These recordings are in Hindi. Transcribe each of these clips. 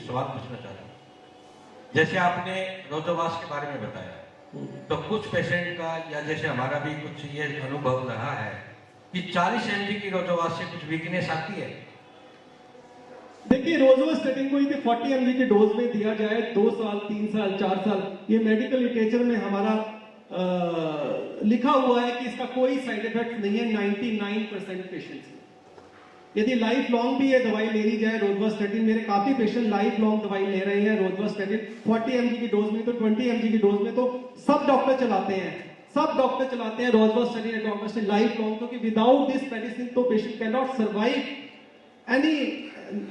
सवाल पूछना चाहता हूँ। जैसे आपने रोजोवास के बारे में बताया, तो कुछ पेशेंट का या जैसे हमारा भी कुछ ये अनुभव रहा है कि 40 mg की रोजोवास से कुछ वीकनेस आती है। देखिए, रोजोवास्टेटिन को यदि 40 mg के डोज में दिया जाए 2 साल, 3 साल, 4 साल, ये मेडिकल लिटरेचर में हमारा लिखा हुआ है कि इसका कोई साइड इफेक्ट नहीं है 99% पेशेंट्स में। यदि लाइफ लॉन्ग भी ये दवाई ले ली जाए रोजोवास्टेटिन, मेरे काफी पेशेंट लाइफ लॉन्ग दवाई ले रहे हैं रोजोवास्टेटिन 40 mg की डोज में, तो 20 mg की डोज में, तो सब डॉक्टर चलाते हैं रोजोवास्टेटिन एटोर्वास्टेटिन लाइफ लॉन्ग, क्योंकि विदाउट दिस मेडिसिन तो patient can not survive any,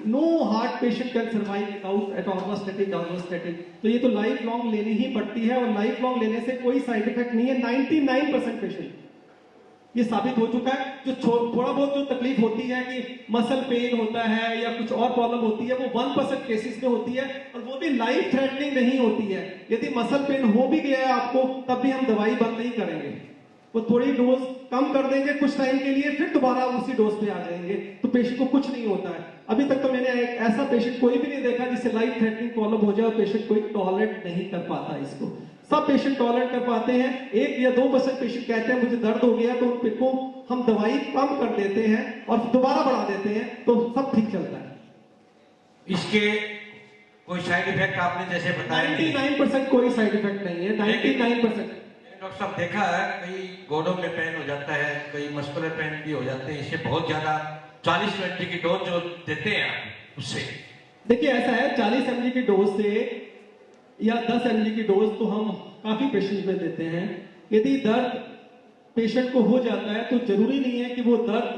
no heart patient can survive without atorvastatin dorvastatin. तो ये तो लाइफ लॉन्ग लेनी ही पड़ती है, और लाइफ लॉन्ग लेने से कोई साइड इफेक्ट नहीं है 99% पेशेंट। ये साबित हो चुका है। जो थोड़ा बहुत जो तकलीफ होती है कि मसल पेन होता है या कुछ और प्रॉब्लम होती है, वो 1% केसेस में होती है, और वो भी लाइफ थ्रेटनिंग नहीं होती है। यदि मसल पेन हो भी गया है आपको, तब भी हम दवाई बंद नहीं करेंगे, वो थोड़ी डोज कम कर देंगे कुछ टाइम के लिए, फिर दोबारा उसी डोज पे आ जाएंगे, तो पेशेंट को कुछ नहीं होता है। अभी तक तो मैंने एक ऐसा पेशेंट कोई भी नहीं देखा जिससे लाइफ थ्रेटनिंग प्रॉब्लम हो जाए और पेशेंट कोई टॉलरेट नहीं कर पाता इसको। सब पेशेंट टॉलरेट कर पाते हैं। 1 या 2% पेशेंट कहते हैं मुझे दर्द हो गया, तो उनको हम दवाई कम कर देते हैं और दोबारा बढ़ा देते हैं, तो सब ठीक चलता है। इसके कोई साइड इफेक्ट आपने जैसे बताया 99% कोई साइड इफेक्ट नहीं है, 99%। डॉक्टर साहब, देखा है कई गोडों में पेन हो जाता है, कई मस्कुलर पेन भी हो जाते हैं, इससे बहुत ज्यादा 40 mg की डोज जो देते हैं आप उससे। देखिए, ऐसा है 40 mg की डोज से या 10 mg की डोज तो हम काफी पेशेंट में देते हैं। यदि दर्द पेशेंट को हो जाता है तो जरूरी नहीं है कि वो दर्द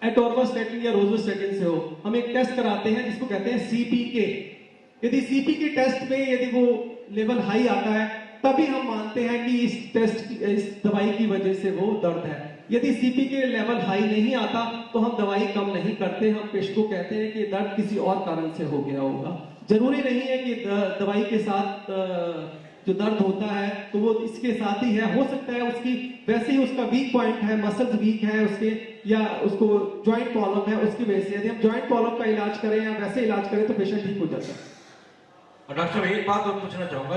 एटोर्वास्टेटिन या रोजोवास्टेटिन से हो। हम एक टेस्ट कराते हैं जिसको कहते हैं CPK। यदि CPK टेस्ट में यदि वो लेवल हाई आता है, तभी हम मानते हैं कि इस दवाई की वजह से वो दर्द है। यदि CPK लेवल हाई नहीं आता तो हम दवाई कम नहीं करते, हम पेशेंट को कहते हैं कि दर्द किसी और कारण से हो गया होगा। जरूरी नहीं है कि दवाई के साथ जो दर्द होता है तो वो इसके साथ ही है, हो सकता है उसकी वैसे ही उसका वीक पॉइंट है, मसल्स वीक है उसके, या उसको जॉइंट प्रॉब्लम है, उसकी वजह से यदि हम जॉइंट प्रॉब्लम का इलाज करें या वैसे इलाज करें तो पेशेंट ठीक हो जाता है। और डॉक्टर साहब, एक बात और पूछना चाहूंगा।